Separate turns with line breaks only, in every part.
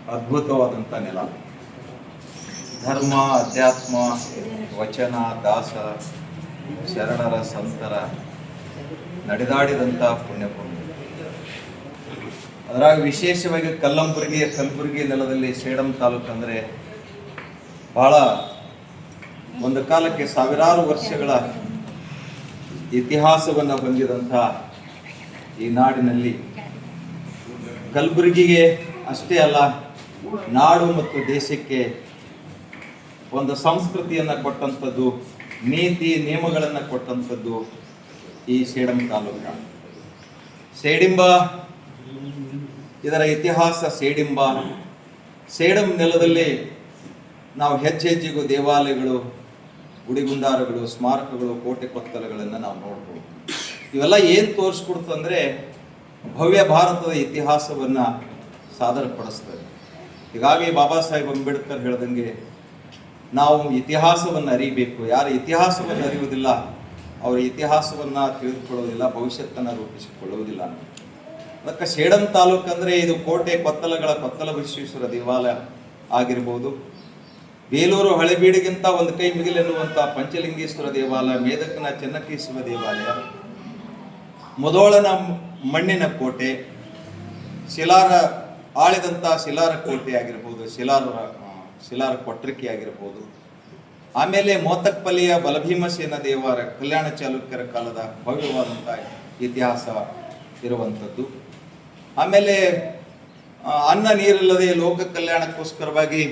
ಅದ್ಭುತವಾದಂಥ ನೆಲ. ಧರ್ಮ, ಅಧ್ಯಾತ್ಮ, ವಚನ, ದಾಸ, ಶರಣರ, ಸಂತರ ನಡೆದಾಡಿದಂಥ ಪುಣ್ಯಭೂಮಿ. ಅದರಾಗ ವಿಶೇಷವಾಗಿ ಕಲಬುರಗಿ ನೆಲದಲ್ಲಿ ಸೇಡಂ ತಾಲೂಕು ಅಂದರೆ ಬಹಳ ಒಂದು ಕಾಲಕ್ಕೆ ಸಾವಿರಾರು ವರ್ಷಗಳ ಇತಿಹಾಸವನ್ನು ಹೊಂದಿದಂಥ ಈ ನಾಡಿನಲ್ಲಿ ಕಲಬುರಗಿಗೆ ಅಷ್ಟೇ ಅಲ್ಲ, ನಾಡು ಮತ್ತು ದೇಶಕ್ಕೆ ಒಂದು ಸಂಸ್ಕೃತಿಯನ್ನು ಕೊಟ್ಟಂಥದ್ದು, ನೀತಿ ನಿಯಮಗಳನ್ನು ಕೊಟ್ಟಂಥದ್ದು ಈ ಸೇಡಂ ತಾಲೂಕು. ಸೇಡಿಂಬ, ಇದರ ಇತಿಹಾಸ ಸೇಡಿಂಬ. ಸೇಡಂ ನೆಲದಲ್ಲಿ ನಾವು ಹೆಜ್ಜೆಗೂ ದೇವಾಲಯಗಳು, ಗುಡಿಗುಂಡಾರಗಳು, ಸ್ಮಾರಕಗಳು, ಕೋಟೆ ಕೊತ್ತಲಗಳನ್ನು ನಾವು ನೋಡ್ಬೋದು. ಇವೆಲ್ಲ ಏನು ತೋರಿಸ್ಕೊಡ್ತಂದ್ರೆ ಭವ್ಯ ಭಾರತದ ಇತಿಹಾಸವನ್ನು ಸಾದರಪಡಿಸ್ತದೆ. ಹೀಗಾಗಿ ಬಾಬಾ ಸಾಹೇಬ್ ಅಂಬೇಡ್ಕರ್ ಹೇಳ್ದಂಗೆ ನಾವು ಇತಿಹಾಸವನ್ನು ಅರಿಬೇಕು. ಯಾರು ಇತಿಹಾಸವನ್ನು ಅರಿಯುವುದಿಲ್ಲ ಅವರ ಇತಿಹಾಸವನ್ನು ತಿಳಿದುಕೊಳ್ಳುವುದಿಲ್ಲ, ಭವಿಷ್ಯತ್ತನ್ನು ರೂಪಿಸಿಕೊಳ್ಳುವುದಿಲ್ಲ. ಅದಕ್ಕೆ ಸೇಡಂ ತಾಲೂಕು ಅಂದರೆ ಇದು ಕೋಟೆ ಕೊತ್ತಲಗಳ ಕೊತ್ತಲ ವಿಶ್ವೇಶ್ವರ ದೇವಾಲಯ ಆಗಿರ್ಬೋದು, ಬೇಲೂರು ಹಳೆಬೀಡಿಗಿಂತ ಒಂದು ಕೈ ಮಿಗಿಲೆನ್ನುವಂಥ ಪಂಚಲಿಂಗೇಶ್ವರ ದೇವಾಲಯ, ಮೇದಕನ ಚೆನ್ನಕೇಶ್ವರ ದೇವಾಲಯ, ಮುಧೋಳನ ಮಣ್ಣಿನ ಕೋಟೆ, ಶಿಲಾರ ಆಳಿದಂಥ ಶಿಲಾರ ಕೋಟೆ ಆಗಿರ್ಬೋದು, ಶಿಲಾರ ಕೊಟ್ರಿಕೆ ಆಗಿರ್ಬೋದು. ಆಮೇಲೆ ಮೋತಕ್ಪಲ್ಲಿಯ ಬಲಭೀಮಸೇನ ದೇವರ ಕಲ್ಯಾಣ ಚಾಲುಕ್ಯರ ಕಾಲದ ಭವ್ಯವಾದಂಥ ಇತಿಹಾಸ ಇರುವಂಥದ್ದು. ಆಮೇಲೆ ಅನ್ನ ನೀರಿಲ್ಲದೆ ಲೋಕ ಕಲ್ಯಾಣಕ್ಕೋಸ್ಕರವಾಗಿ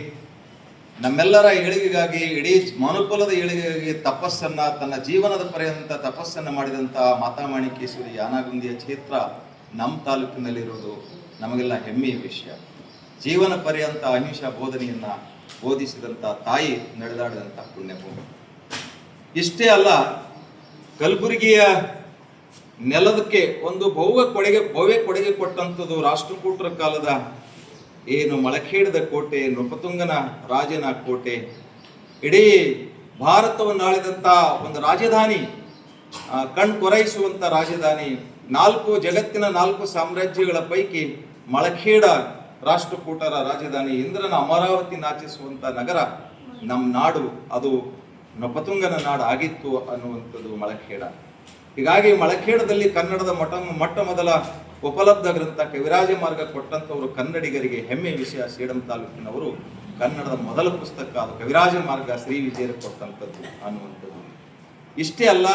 ನಮ್ಮೆಲ್ಲರ ಏಳಿಗೆಗಾಗಿ, ಇಡೀ ಮನುಕುಲದ ಏಳಿಗೆಗಾಗಿ ತಪಸ್ಸನ್ನು, ತನ್ನ ಜೀವನದ ಪರ್ಯಂತ ತಪಸ್ಸನ್ನು ಮಾಡಿದಂಥ ಮಾತಾಮಾಣಿಕೇಶ್ವರಿ ಯಾನಗುಂದಿಯ ಕ್ಷೇತ್ರ ನಮ್ಮ ತಾಲೂಕಿನಲ್ಲಿರುವುದು ನಮಗೆಲ್ಲ ಹೆಮ್ಮೆಯ ವಿಷಯ. ಜೀವನ ಪರ್ಯಂತ ಅಹಿಂಸಾ ಬೋಧನೆಯನ್ನು ಬೋಧಿಸಿದಂಥ ತಾಯಿ ನಡೆದಾಡಿದಂಥ ಪುಣ್ಯಭೂಮಿ. ಇಷ್ಟೇ ಅಲ್ಲ, ಕಲಬುರಗಿಯ ನೆಲದಕ್ಕೆ ಒಂದು ಭವ್ಯ ಕೊಡುಗೆ ಕೊಟ್ಟಂಥದ್ದು ರಾಷ್ಟ್ರಕೂಟರ ಕಾಲದ ಏನು ಮಳಖೇಡದ ಕೋಟೆ, ನೃಪತುಂಗನ ರಾಜನ ಕೋಟೆ. ಇಡೀ ಭಾರತವನ್ನು ಆಳಿದಂಥ ಒಂದು ರಾಜಧಾನಿ, ಕಣ್ಕೊರೈಸುವಂಥ ರಾಜಧಾನಿ. ಜಗತ್ತಿನ 4 ಸಾಮ್ರಾಜ್ಯಗಳ ಪೈಕಿ ಮಳಖೇಡ ರಾಷ್ಟ್ರಕೂಟರ ರಾಜಧಾನಿ, ಇಂದ್ರನ ಅಮರಾವತಿ ನಾಚಿಸುವಂಥ ನಗರ ನಮ್ಮ ನಾಡು, ಅದು ನೃಪತುಂಗನ ನಾಡು ಆಗಿತ್ತು ಅನ್ನುವಂಥದ್ದು ಮಳಖೇಡ. ಹೀಗಾಗಿ ಮಳಖೇಡದಲ್ಲಿ ಕನ್ನಡದ ಮೊಟ್ಟ ಮೊದಲ ಉಪಲಬ್ಧ ಗ್ರಂಥ ಕವಿರಾಜ ಮಾರ್ಗ ಕೊಟ್ಟಂಥವರು ಕನ್ನಡಿಗರಿಗೆ ಹೆಮ್ಮೆ ವಿಷಯ. ಸೇಡಂ ತಾಲೂಕಿನವರು ಕನ್ನಡದ ಮೊದಲ ಪುಸ್ತಕ ಅದು ಕವಿರಾಜ ಮಾರ್ಗ ಶ್ರೀ ವಿಜಯರು ಕೊಟ್ಟಂಥದ್ದು ಅನ್ನುವಂಥದ್ದು. ಇಷ್ಟೇ ಅಲ್ಲ,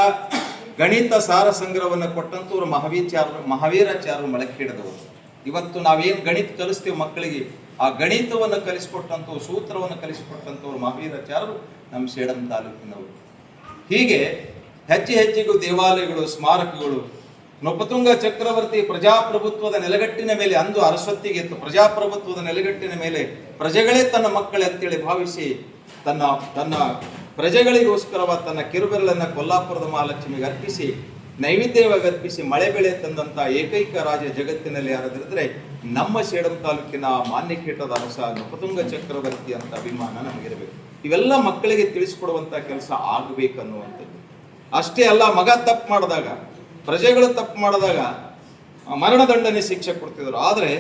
ಗಣಿತ ಸಾರ ಸಂಗ್ರಹವನ್ನು ಕೊಟ್ಟಂಥವ್ರು ಮಹಾವೀರಾಚಾರ್ಯರು ಮಳಖೇಡದವರು. ಇವತ್ತು ನಾವೇನು ಗಣಿತ ಕಲಿಸ್ತೀವಿ ಮಕ್ಕಳಿಗೆ, ಆ ಗಣಿತವನ್ನು ಕಲಿಸಿಕೊಟ್ಟಂಥವ್ರು, ಸೂತ್ರವನ್ನು ಕಲಿಸಿಕೊಟ್ಟಂಥವ್ರು ಮಹಾವೀರಾಚಾರ್ಯರು ನಮ್ಮ ಸೇಡಂ ತಾಲೂಕಿನವರು. ಹೀಗೆ ಹೆಜ್ಜೆಗೂ ದೇವಾಲಯಗಳು, ಸ್ಮಾರಕಗಳು. ನೃಪತುಂಗ ಚಕ್ರವರ್ತಿ ಪ್ರಜಾಪ್ರಭುತ್ವದ ನೆಲೆಗಟ್ಟಿನ ಮೇಲೆ, ಅಂದು ಅರಸೊತ್ತಿಗೆ ಇತ್ತು, ಪ್ರಜಾಪ್ರಭುತ್ವದ ನೆಲೆಗಟ್ಟಿನ ಮೇಲೆ ಪ್ರಜೆಗಳೇ ತನ್ನ ಮಕ್ಕಳೇ ಅಂತೇಳಿ ಭಾವಿಸಿ ತನ್ನ ಪ್ರಜೆಗಳಿಗೋಸ್ಕರವ ತನ್ನ ಕಿರುಬೆರಳನ್ನು ಕೊಲ್ಲಾಪುರದ ಮಹಾಲಕ್ಷ್ಮಿಗೆ ಅರ್ಪಿಸಿ, ನೈವೇದ್ಯವಾಗಿ ಅರ್ಪಿಸಿ ಮಳೆ ಬೆಳೆ ತಂದಂಥ ಏಕೈಕ ರಾಜ ಜಗತ್ತಿನಲ್ಲಿ ಯಾರಾದ್ರಿದ್ರೆ ನಮ್ಮ ಸೇಡಂ ತಾಲೂಕಿನ ಮಾನ್ಯಕೇಟದ ಅರಸ ನೃಪತುಂಗ ಚಕ್ರವರ್ತಿ ಅಂತ ಅಭಿಮಾನ ನಮಗಿರಬೇಕು. ಇವೆಲ್ಲ ಮಕ್ಕಳಿಗೆ ತಿಳಿಸ್ಕೊಡುವಂಥ ಕೆಲಸ ಆಗಬೇಕನ್ನುವಂಥದ್ದು. ಅಷ್ಟೇ ಅಲ್ಲ, ಮಗ ತಪ್ಪು ಮಾಡಿದಾಗ, ಪ್ರಜೆಗಳು ತಪ್ಪು ಮಾಡಿದಾಗ ಮರಣದಂಡನೆ ಶಿಕ್ಷೆ ಕೊಡ್ತಿದ್ರು. ಆದರೆ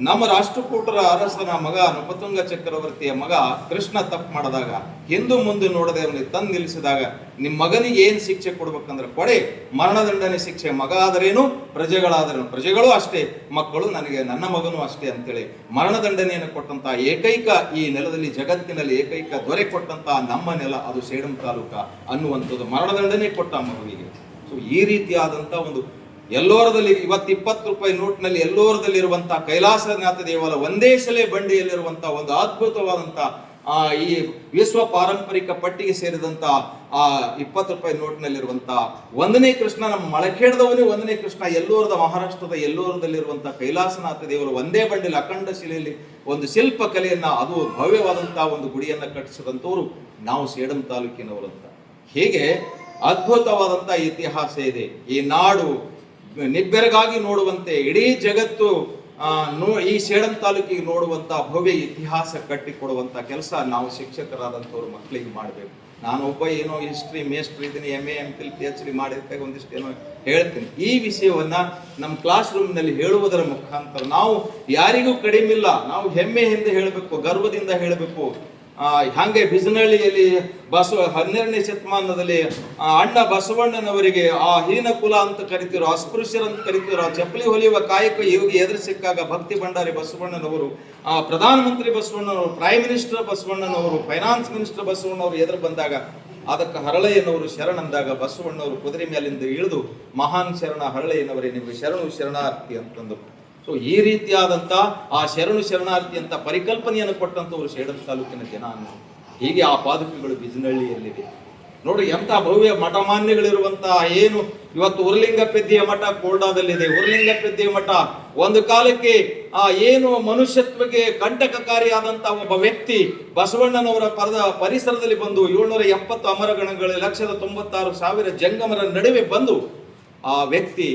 ನಮ್ಮ ರಾಷ್ಟ್ರಕೂಟರ ಅರಸನ ಮಗ ನೃಪತುಂಗ ಚಕ್ರವರ್ತಿಯ ಮಗ ಕೃಷ್ಣ ತಪ್ಪು ಮಾಡಿದಾಗ ಹಿಂದು ಮುಂದೆ ನೋಡದೆ ಅವನಿಗೆ ತಂದು ನಿಲ್ಲಿಸಿದಾಗ, ನಿಮ್ಮ ಮಗನಿಗೆ ಏನು ಶಿಕ್ಷೆ ಕೊಡ್ಬೇಕಂದ್ರೆ ಕೊಡೆ, ಮರಣದಂಡನೆ ಶಿಕ್ಷೆ. ಮಗ ಆದರೇನು, ಪ್ರಜೆಗಳಾದರೇನು, ಪ್ರಜೆಗಳು ಅಷ್ಟೇ, ಮಕ್ಕಳು ನನ್ನ ಮಗನೂ ಅಷ್ಟೇ ಅಂತೇಳಿ ಮರಣದಂಡನೆಯನ್ನು ಕೊಟ್ಟಂತ ಏಕೈಕ, ಈ ನೆಲದಲ್ಲಿ ಜಗತ್ತಿನಲ್ಲಿ ಏಕೈಕ ದೊರೆ ಕೊಟ್ಟಂತ ನಮ್ಮ ನೆಲ ಅದು ಸೇಡಂ ತಾಲೂಕ ಅನ್ನುವಂಥದ್ದು. ಮರಣದಂಡನೆ ಕೊಟ್ಟ ಮಗುವಿಗೆ. ಸೊ ಈ ರೀತಿಯಾದಂಥ ಒಂದು ಎಲ್ಲೋರದಲ್ಲಿ ಇವತ್ತು 20 ರೂಪಾಯಿ ನೋಟ್ನಲ್ಲಿ ಎಲ್ಲೋರದಲ್ಲಿರುವಂತಹ ಕೈಲಾಸನಾಥ ದೇವಾಲಯ, ಒಂದೇ ಸಲ ಬಂಡಿಯಲ್ಲಿರುವಂತಹ ಒಂದು ಅದ್ಭುತವಾದಂಥ ಈ ವಿಶ್ವ ಪಾರಂಪರಿಕ ಪಟ್ಟಿಗೆ ಸೇರಿದಂಥ ಆ 20 ರೂಪಾಯಿ ನೋಟ್ನಲ್ಲಿರುವಂಥ 1ನೇ ಕೃಷ್ಣ, ನಮ್ಮ ಮಳಖೇಡದವನೇ 1ನೇ ಕೃಷ್ಣ, ಎಲ್ಲೋರದ ಮಹಾರಾಷ್ಟ್ರದ ಎಲ್ಲೋರದಲ್ಲಿರುವಂಥ ಕೈಲಾಸನಾಥ ದೇವರು ಒಂದೇ ಬಂಡಿಯಲ್ಲಿ ಅಖಂಡ ಶಿಲೆಯಲ್ಲಿ ಒಂದು ಶಿಲ್ಪ ಕಲೆಯನ್ನ, ಅದು ಭವ್ಯವಾದಂತಹ ಒಂದು ಗುಡಿಯನ್ನ ಕಟ್ಟಿಸಿದಂಥವ್ರು ನಾವು ಸೇಡಂ ತಾಲೂಕಿನವರಂತ. ಹೀಗೆ ಅದ್ಭುತವಾದಂಥ ಇತಿಹಾಸ ಇದೆ. ಈ ನಾಡು ನಿಬ್ಬೆರಗಾಗಿ ನೋಡುವಂತೆ, ಇಡೀ ಜಗತ್ತು ಈ ಸೇಡಂ ತಾಲೂಕಿಗೆ ನೋಡುವಂಥ ಭವ್ಯ ಇತಿಹಾಸ ಕಟ್ಟಿಕೊಡುವಂಥ ಕೆಲಸ ನಾವು ಶಿಕ್ಷಕರಾದಂಥವ್ರು ಮಕ್ಕಳಿಗೆ ಮಾಡಬೇಕು. ನಾನೊಬ್ಬ ಏನೋ ಹಿಸ್ಟ್ರಿ ಮೇಸ್ಟ್ರಿ ಇದ್ದೀನಿ, MA MPhil PhD ಮಾಡಿರ್ಬೇಕು, ಒಂದಿಷ್ಟು ಏನೋ ಹೇಳ್ತೀನಿ. ಈ ವಿಷಯವನ್ನ ನಮ್ಮ ಕ್ಲಾಸ್ ರೂಮ್ನಲ್ಲಿ ಹೇಳುವುದರ ಮುಖಾಂತರ ನಾವು ಯಾರಿಗೂ ಕಡಿಮಿಲ್ಲ, ನಾವು ಹೆಮ್ಮೆಯಿಂದ ಹೇಳಬೇಕು, ಗರ್ವದಿಂದ ಹೇಳಬೇಕು. ಹಾಗೆ ಬಿಜನಹಳ್ಳಿಯಲ್ಲಿ 12ನೇ ಶತಮಾನದಲ್ಲಿ ಅಣ್ಣ ಬಸವಣ್ಣನವರಿಗೆ ಆ ಹೀನ ಕುಲ ಅಂತ ಕರಿತಿರೋ, ಅಸ್ಪೃಶ್ಯರಂತ ಕರಿತಿರೋ, ಚಪ್ಪಲಿ ಹೊಲಿಯುವ ಕಾಯಕ ಯೋಗಿ ಎದುರು ಸಿಕ್ಕಾಗ ಭಕ್ತಿ ಭಂಡಾರಿ ಬಸವಣ್ಣನವರು, ಪ್ರಧಾನಮಂತ್ರಿ ಬಸವಣ್ಣನವರು, ಪ್ರೈಮ್ ಮಿನಿಸ್ಟರ್ ಬಸವಣ್ಣನವರು, ಫೈನಾನ್ಸ್ ಮಿನಿಸ್ಟರ್ ಬಸವಣ್ಣನವರು ಎದುರು ಬಂದಾಗ ಅದಕ್ಕೆ ಹರಳಯ್ಯನವರು ಶರಣಂದಾಗ ಬಸವಣ್ಣವರು ಕುದುರೆ ಮೇಲಿಂದ ಇಳಿದು ಮಹಾನ್ ಶರಣ ಹರಳಯ್ಯನವರೇ ನಿಮಗೆ ಶರಣು ಶರಣಾರ್ಥಿ ಅಂತಂದು. ಸೊ ಈ ರೀತಿಯಾದಂಥ ಆ ಶರಣಾರ್ಥಿ ಅಂತ ಪರಿಕಲ್ಪನೆಯನ್ನು ಕೊಟ್ಟಂಥವ್ರು ಸೇಡಂ ತಾಲೂಕಿನ ಜನ ಅನ್ನೋ. ಹೀಗೆ ಆ ಪಾದುಕೆಗಳು ಬಿಜನಹಳ್ಳಿಯಲ್ಲಿವೆ ನೋಡ್ರಿ. ಎಂಥ ಭವ್ಯ ಮಠಮಾನ್ಯಗಳಿರುವಂತಹ, ಏನು ಇವತ್ತು ಉರ್ಲಿಂಗಪೆದ್ದಿಯ ಮಠ ಕೋಲ್ಡಾದಲ್ಲಿದೆ. ಉರ್ಲಿಂಗಪೆದ್ದಿಯ ಮಠ ಒಂದು ಕಾಲಕ್ಕೆ ಏನು ಮನುಷ್ಯತ್ವಕ್ಕೆ ಕಂಟಕಕಾರಿಯಾದಂತಹ ಒಬ್ಬ ವ್ಯಕ್ತಿ ಬಸವಣ್ಣನವರ ಪರಿಸರದಲ್ಲಿ ಬಂದು 770 ಅಮರಗಣಗಳ 1,96,000 ಜಂಗಮರ ನಡುವೆ ಬಂದು ಆ ವ್ಯಕ್ತಿ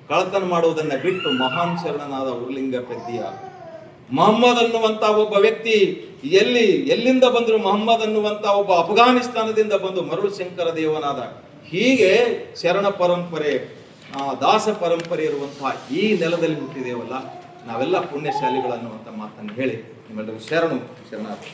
ಕಳತನ ಮಾಡುವುದನ್ನ ಬಿಟ್ಟು ಮಹಾನ್ ಶರಣನಾದ ಉರ್ಲಿಂಗಪೆದ್ದಿಯ ಮೊಹಮ್ಮದ್ ಅನ್ನುವಂತ ಒಬ್ಬ ವ್ಯಕ್ತಿ ಎಲ್ಲಿಂದ ಬಂದ್ರು, ಮೊಹಮ್ಮದ್ ಅನ್ನುವಂತ ಒಬ್ಬ ಅಫ್ಘಾನಿಸ್ತಾನದಿಂದ ಬಂದು ಮರುಳು ಶಂಕರ ದೇವನಾದ. ಹೀಗೆ ಶರಣ ಪರಂಪರೆ, ದಾಸ ಪರಂಪರೆ ಇರುವಂತಹ ಈ ನೆಲದಲ್ಲಿ ಹುಟ್ಟಿದೇವಲ್ಲ, ನಾವೆಲ್ಲ ಪುಣ್ಯಶಾಲಿಗಳನ್ನುವಂತ ಮಾತನ್ನು ಹೇಳಿ ನಿಮ್ಮೆಲ್ಲರಿಗೂ ಶರಣಾರ್ಥಿ.